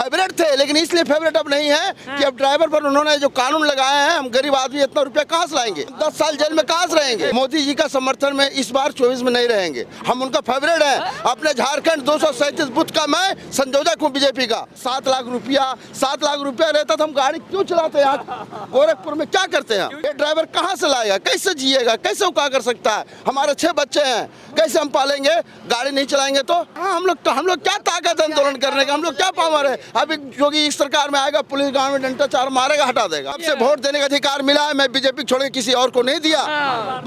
Favourite थे, लेकिन इसलिए फेवरेट अब नहीं है कि अब ड्राइवर पर उन्होंने जो कानून लगाए हैं, हम गरीब आदमी इतना रुपया कहाँ से लाएंगे, 10 साल जेल में कहाँ से रहेंगे। मोदी जी का समर्थन में इस बार 24 में नहीं रहेंगे, हम उनका फेवरेट है। अपने झारखंड 237 बूथ का मैं संयोजक हूँ बीजेपी का। 7 लाख रुपया रहता तो हम गाड़ी क्यों चलाते हैं यहाँ गोरखपुर में, क्या करते हैं। ये ड्राइवर कहाँ से लाएगा, कैसे जिएगा, कैसे वो क्या कर सकता है। हमारे 6 बच्चे हैं, कैसे हम पालेंगे, गाड़ी नहीं चलाएंगे तो। हाँ, हम लोग क्या ताकत है आंदोलन करने का, हम लोग क्या पावर है। अभी योगी इस सरकार में आएगा, पुलिस गांव में डंडा चार मारेगा, हटा देगा। अब से वोट देने का अधिकार मिला है, मैं बीजेपी छोड़ के किसी और को नहीं दिया।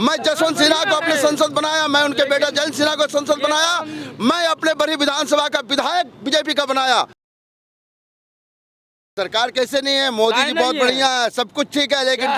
मैं जसवंत सिन्हा को अपने संसद बनाया, मैं उनके बेटा जयंत सिन्हा को संसद बनाया, मैं अपने बड़ी विधानसभा का विधायक बीजेपी का बनाया। सरकार कैसे नहीं है, मोदी जी बहुत बढ़िया है, सब कुछ ठीक है, लेकिन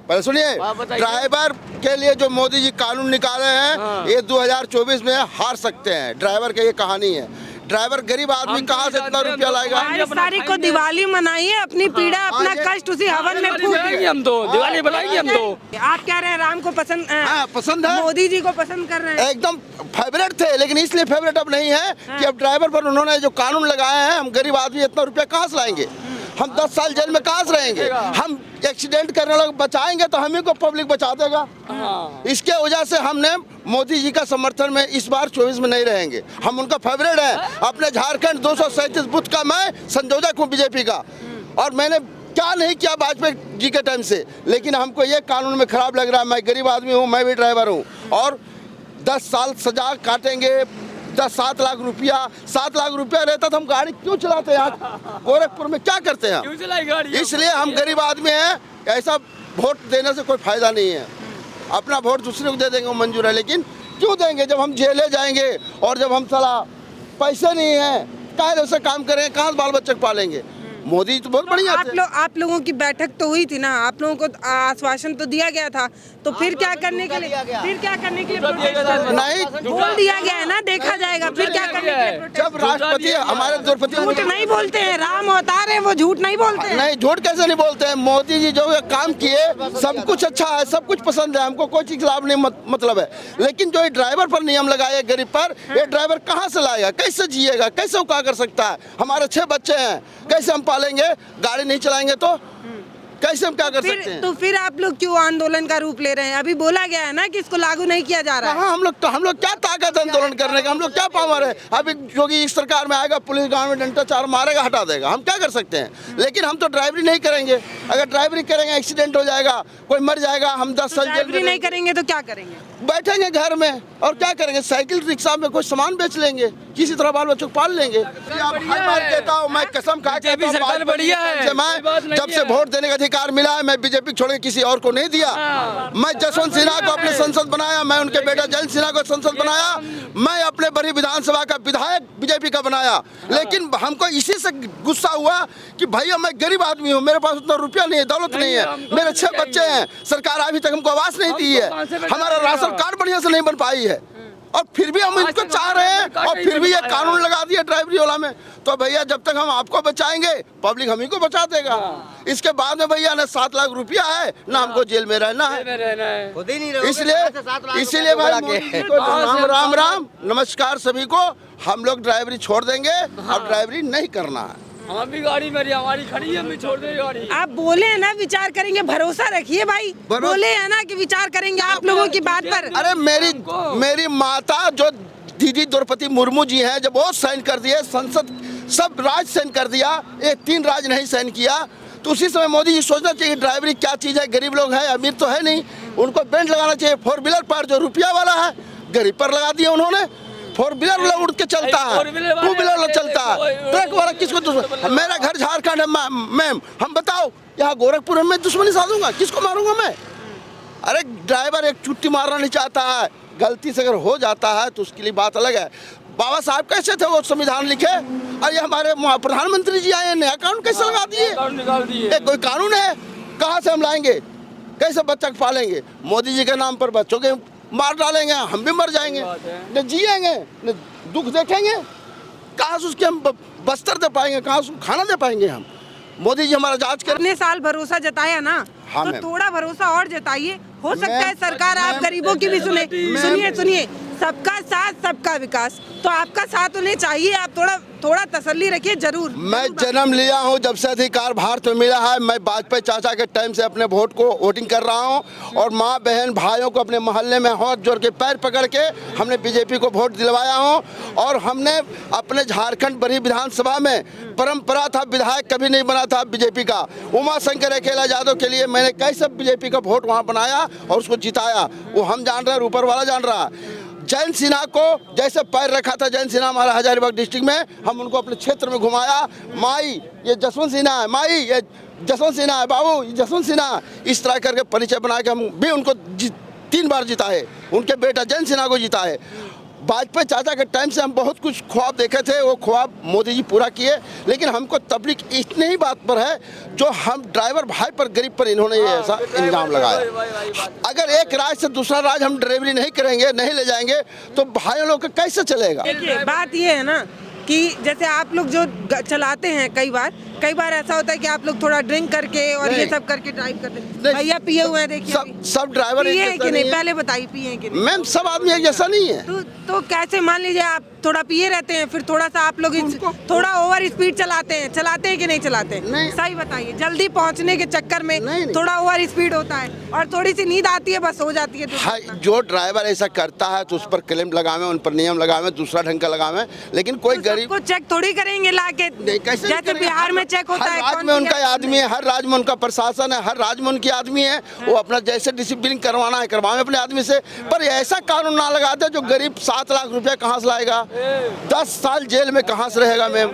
पहले सुनिए, ड्राइवर के लिए जो मोदी जी कानून निकाले हैं, ये 2024 में हार सकते हैं। ड्राइवर की ये कहानी है। ड्राइवर गरीब आदमी कहाँ से इतना रुपया लाएगा। 22 तारीख को दिवाली मनाइए, अपनी पीड़ा अपना कष्ट उसी हवन में फूंकिए। हम तो दिवाली बनाएंगे हम तो। आप कह रहे हैं राम को पसंद पसंद है, मोदी जी को पसंद कर रहे हैं। एकदम फेवरेट थे, लेकिन इसलिए फेवरेट अब नहीं है कि अब ड्राइवर पर उन्होंने जो कानून लगाए हैं, हम गरीब आदमी इतना रुपया कहाँ से लाएंगे। हम 10 साल जेल में कहाँ से रहेंगे। हम एक्सीडेंट करने लोग बचाएंगे तो हम ही को पब्लिक बचा देगा। इसके वजह से हमने मोदी जी का समर्थन में इस बार 24 में नहीं रहेंगे, हम उनका फेवरेट है। अपने झारखंड 237 बूथ का मैं संयोजक हूँ बीजेपी का, और मैंने क्या नहीं किया वाजपेयी जी के टाइम से, लेकिन हमको ये कानून में खराब लग रहा है। मैं गरीब आदमी हूँ, मैं भी ड्राइवर हूँ, और 10 साल सजा काटेंगे। 7 लाख रुपया रहता तो हम गाड़ी क्यों चलाते हैं यहाँ गोरखपुर में, क्या करते हैं। इसलिए हम गरीब आदमी हैं, ऐसा वोट देने से कोई फायदा नहीं है। अपना वोट दूसरे को दे देंगे वो मंजूर है, लेकिन क्यों देंगे जब हम जेले जाएंगे और जब हम साला पैसे नहीं है, कहाँ से काम करें, कहाँ बाल बच्चे पालेंगे। मोदी तो बहुत बढ़िया थे। आप लोगों की बैठक तो हुई थी ना, आप लोगों को आश्वासन तो दिया गया था, तो फिर क्या करने के लिए नहीं बोल दिया गया है ना, देखा जाएगा फिर क्या करने के लिए। जब राष्ट्रपति हमारे द्रौपदी झूठ नहीं बोलते हैं, राम अवतार है वो, झूठ नहीं बोलते हैं। नहीं, झूठ कैसे नहीं बोलते हैं। मोदी जी जो काम किए सब कुछ अच्छा है, सब कुछ पसंद है, हमको कोई चीज लाभ नहीं मतलब है। लेकिन जो ड्राइवर पर नियम लगाए गरीब पर, ये ड्राइवर कहाँ से लाएगा, कैसे जिएगा, कैसे वो क्या कर सकता है। हमारे 6 बच्चे हैं, कैसे हम पालेंगे, गाड़ी नहीं चलाएंगे तो कैसे हम क्या कर सकते हैं। तो फिर आप लोग क्यों आंदोलन का रूप ले रहे हैं। अभी बोला गया है ना कि इसको लागू नहीं किया जा रहा है। हाँ, हम लोग क्या ताकत है आंदोलन करने का, हम लोग क्या पावर है। अभी योगी इस सरकार में आएगा, पुलिस गांव में डंडा चार मारेगा, हटा देगा, हम क्या कर सकते हैं। लेकिन हम तो ड्राइवरी नहीं करेंगे। अगर ड्राइवरी करेंगे एक्सीडेंट हो जाएगा, कोई मर जाएगा, हम 10 साल जेल में नहीं करेंगे तो क्या करेंगे, बैठेंगे घर में और क्या करेंगे, साइकिल रिक्शा में कुछ सामान बेच लेंगे, किसी तरह बाल बच्चों को पाल लेंगे। कहता हूँ मैं, कसम खा के सरकार बढ़िया है। मैं जब से वोट देने का अधिकार मिला है, मैं बीजेपी छोड़ के किसी और को नहीं दिया। मैं जसवंत सिन्हा को अपने संसद बनाया, मैं उनके बेटा जयंत सिन्हा को संसद बनाया, मैं अपने बड़ी विधानसभा का विधायक बीजेपी का बनाया। लेकिन हमको इसी से गुस्सा हुआ कि भैया मैं गरीब आदमी हूँ, मेरे पास उतना रुपया नहीं है, दौलत नहीं है, मेरे 6 बच्चे हैं, सरकार अभी तक हमको आवास नहीं दी है, हमारा राशन कार्ड बढ़िया से नहीं बन पाई है, और फिर भी हम इनको चाह रहे हैं, और फिर भी ये कानून लगा दिया ड्राइवरी वाला में। तो भैया जब तक हम आपको बचाएंगे, पब्लिक हम ही को बचा देगा। इसके बाद में भैया ना 7 लाख रुपया है, ना हमको जेल में रहना है। इसलिए भाई राम नमस्कार सभी को। हम लोग ड्राइवरी छोड़ देंगे, अब ड्राइवरी नहीं करना है। हम भी गाड़ी मेरी हमारी खड़ी है, हम भी छोड़ देंगे गाड़ी। आप बोले हैं ना विचार करेंगे, भरोसा रखिए भाई, बोले हैं ना कि विचार करेंगे आप लोगों की बात पर। अरे मेरी माता जो दीदी द्रौपदी मुर्मू जी हैं, जब वो साइन कर दिए, संसद सब राज साइन कर दिया, ये 3 राज नहीं साइन किया, तो उसी समय मोदी जी सोचना चाहिए ड्राइवरी क्या चीज़ है। गरीब लोग हैं, अमीर तो है नहीं, उनको बेंच लगाना चाहिए। 4 व्हीलर पर जो रुपया वाला है, गरीब पर लगा दिया उन्होंने। 4 व्हीलर वाला उड़ के चलता है, 2 व्हीलर वाला चलता है, ट्रक वाला किसको। मेरा घर झारखंड है मैम, हम बताओ यहाँ गोरखपुर में दुश्मनी साधूंगा, किसको मारूंगा मैं। अरे ड्राइवर एक चुट्टी मारना नहीं चाहता है, गलती से अगर हो जाता है तो उसके लिए बात अलग है। बाबा साहब कैसे थे, वो संविधान लिखे, और ये हमारे प्रधानमंत्री जी आए, नया कानून कैसे लगा दिए। कोई कानून है, कहाँ से हम लाएंगे, कैसे बच्चा पालेंगे। मोदी जी के नाम पर बच्चों के मार डालेंगे, हम भी मर जाएंगे, न जिएंगे न दुख देखेंगे, कहाँ से उसके हम बस्तर दे पाएंगे, कहाँ से खाना दे पाएंगे हम। मोदी जी हमारा जांच कर। इतने साल भरोसा जताया ना, हाँ, तो थोड़ा भरोसा और जताइए, हो सकता है सरकार आप गरीबों की भी सुने। सुनिए, सबका साथ सबका विकास, तो आपका साथ उन्हें चाहिए। आप थोड़ा तसल्ली रखिए जरूर। मैं जन्म लिया हूं जब से अधिकार भारत में मिला है। मैं वाजपेयी चाचा के टाइम से अपने वोट को वोटिंग कर रहा हूं और माँ बहन भाइयों को अपने मोहल्ले में हाथ जोड़ के पैर पकड़ के हमने बीजेपी को वोट दिलवाया हूं। और हमने अपने झारखंड बड़ी विधानसभा में परंपरा था, विधायक कभी नहीं बना था बीजेपी का। उमा शंकर अकेला यादव के लिए मैंने कैसे बीजेपी का वोट वहाँ बनाया और उसको जिताया, वो हम जान रहे हैं, ऊपर वाला जान रहा है। जयंत सिन्हा को जैसे पैर रखा था, जयंत सिन्हा हमारा हजारीबाग डिस्ट्रिक्ट में, हम उनको अपने क्षेत्र में घुमाया। माई ये जसवंत सिन्हा है, माई ये जसवंत सिन्हा है, बाबू ये जसवंत सिन्हा, इस तरह करके परिचय बना के हम भी उनको 3 बार जिता है। उनके बेटा जयंत सिन्हा को जिता है। वाजपेयी चाचा के टाइम से हम बहुत कुछ ख्वाब देखे थे, वो ख्वाब मोदी जी पूरा किए। लेकिन हमको तबलीग इतनी ही बात पर है जो हम ड्राइवर भाई पर, गरीब पर इन्होंने ये ऐसा इल्जाम लगाया। अगर एक राज्य से दूसरा राज्य हम ड्राइवरी नहीं करेंगे, नहीं ले जाएंगे, तो भाई लोग का कैसे चलेगा? देखिए बात ये है ना कि जैसे आप लोग जो चलाते हैं, कई बार ऐसा होता है कि आप लोग थोड़ा ड्रिंक करके और ये सब करके ड्राइव करते हैं। भैया पिए हुए हैं, देखिए सब ड्राइवर पिए हैं कि नहीं, पहले बताइए पिए हैं कि नहीं? मैम सब आदमी एक जैसा नहीं है। तो कैसे, मान लीजिए आप थोड़ा पिए रहते हैं, फिर थोड़ा सा आप लोग थोड़ा ओवर स्पीड चलाते हैं कि नहीं चलाते? नहीं। सही बताइए, जल्दी पहुंचने के चक्कर में नहीं। थोड़ा ओवर स्पीड होता है और थोड़ी सी नींद आती है, बस हो जाती है। हाँ, जो ड्राइवर ऐसा करता है तो उस पर क्लेम लगावे, उन पर नियम लगावे, दूसरा ढंग का लगावे। लेकिन कोई गरीब को चेक थोड़ी करेंगे लाके, जैसे बिहार में चेक होता है। हर राज्य में उनका आदमी है, हर राज्य में उनका प्रशासन है, हर राज्य में उनकी आदमी है। वो अपना जैसे डिसिप्लिन करवाना है करवावे अपने आदमी से। पर ऐसा कानून ना लगाते जो गरीब 7 लाख रुपया कहाँ से लाएगा, 10 साल जेल में कहाँ से रहेगा? मैम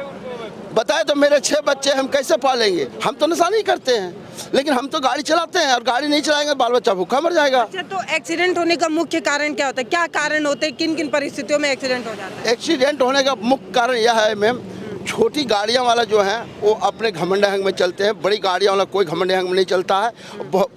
बताए तो मेरे 6 बच्चे हम कैसे पालेंगे? हम तो नशा नहीं करते हैं, लेकिन हम तो गाड़ी चलाते हैं और गाड़ी नहीं चलाएंगे बाल बच्चा भूखा मर जाएगा। अच्छा, तो एक्सीडेंट होने का मुख्य कारण क्या होता है? क्या कारण होते हैं, किन किन परिस्थितियों में एक्सीडेंट हो जाता है? एक्सीडेंट होने का मुख्य कारण यह है मैम, छोटी गाड़ियां वाला जो है वो अपने घमंड हंग में चलते हैं। बड़ी गाड़ियां वाला कोई घमंड हंग में नहीं चलता है।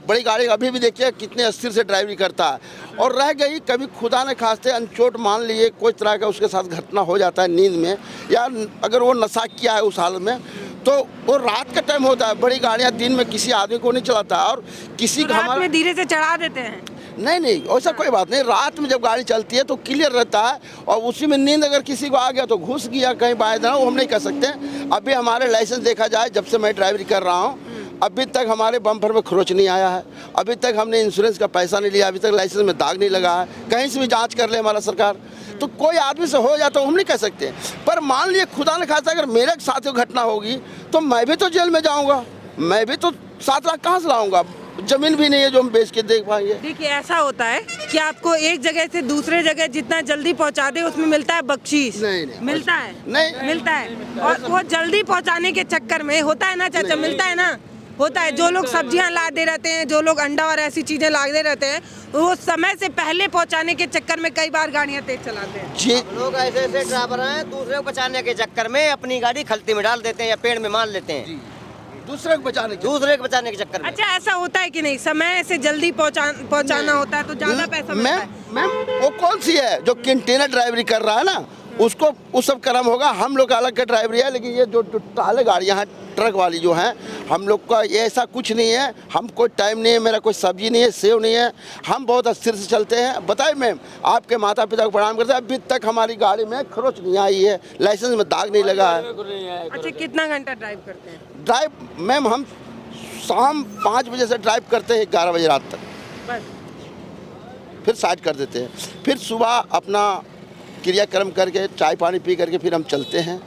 बड़ी गाड़ी अभी भी देखिए कितने स्थिर से ड्राइवरी करता है। और रह गई कभी खुदा न खास्ते अनचोट मान लिए कोई तरह का उसके साथ घटना हो जाता है नींद में, या अगर वो नशा किया है उस हालत में, तो वो रात का टाइम होता है। बड़ी गाड़ियाँ दिन में किसी आदमी को नहीं चलाता और किसी तो रात में धीरे से चढ़ा देते हैं। नहीं ऐसा कोई बात नहीं। रात में जब गाड़ी चलती है तो क्लियर रहता है और उसी में नींद अगर किसी को आ गया तो घुस गया कहीं बाएं दाएं, वो हम नहीं कर सकते। अभी हमारे लाइसेंस देखा जाए, जब से मैं ड्राइवरी कर रहा हूँ अभी तक हमारे बम्पर में खरोच नहीं आया है, अभी तक हमने इंश्योरेंस का पैसा नहीं लिया, अभी तक लाइसेंस में दाग नहीं लगा है। कहीं से भी जाँच कर ले हमारा सरकार, तो कोई आदमी से हो जाता हम नहीं कह सकते। पर मान लिए खुदा न खास्ता अगर मेरे साथ घटना होगी तो मैं भी तो जेल में जाऊँगा, मैं भी तो 7 लाख कहाँ से लाऊंगा? जमीन भी नहीं है जो हम बेच के देख पाएंगे। देखिए ऐसा होता है कि आपको एक जगह से दूसरे जगह जितना जल्दी पहुंचा दे उसमें मिलता है बख्शीश। नहीं मिलता है, नहीं मिलता है। और वो जल्दी पहुंचाने के चक्कर में होता है ना चाचा, मिलता है ना, होता है। जो लोग सब्जियां ला दे रहते हैं, जो लोग अंडा और ऐसी चीजें ला दे रहते हैं, वो समय से पहले पहुंचाने के चक्कर में कई बार गाड़ियां तेज चलाते हैं। जी लोग ऐसे ड्राइवर हैं, दूसरे को बचाने के चक्कर में अपनी गाड़ी खलती में डाल देते हैं या पेड़ में मार लेते हैं, दूसरे को बचाने के चक्कर में। अच्छा, ऐसा होता है कि नहीं, समय से जल्दी पहुंचाना होता है तो ज्यादा पैसा मिलता है। मैम वो कौन सी है जो कंटेनर ड्राइवरी कर रहा है ना, उसको उस सब कर्म होगा। हम लोग का अलग का ड्राइवरी है, लेकिन ये जो टाले गाड़ियाँ हैं ट्रक वाली जो हैं, हम लोग का ये ऐसा कुछ नहीं है। हम कोई टाइम नहीं है, मेरा कोई सब्जी नहीं है, सेव नहीं है, हम बहुत स्थिर से चलते हैं। बताए मैम, आपके माता पिता को प्रणाम करते हैं, अभी तक हमारी गाड़ी में खरोच नहीं आई है, लाइसेंस में दाग नहीं लगा है। अच्छा, कितना घंटा ड्राइव करते हैं? ड्राइव मैम हम शाम 5 बजे से ड्राइव करते हैं 11 बजे रात तक, बस फिर साइड कर देते हैं। फिर सुबह अपना क्रियाक्रम करके चाय पानी पी करके फिर हम चलते हैं।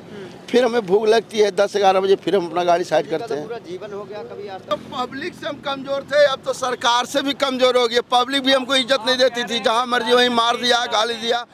फिर हमें भूख लगती है 10-11 बजे, फिर हम अपना गाड़ी साइड करते हैं। पूरा जीवन हो गया कभी आज तो पब्लिक से हम कमजोर थे, अब तो सरकार से भी कमजोर हो गए। पब्लिक भी हमको इज्जत नहीं देती थी, जहाँ मर्जी वहीं मार दिया, गाली दिया।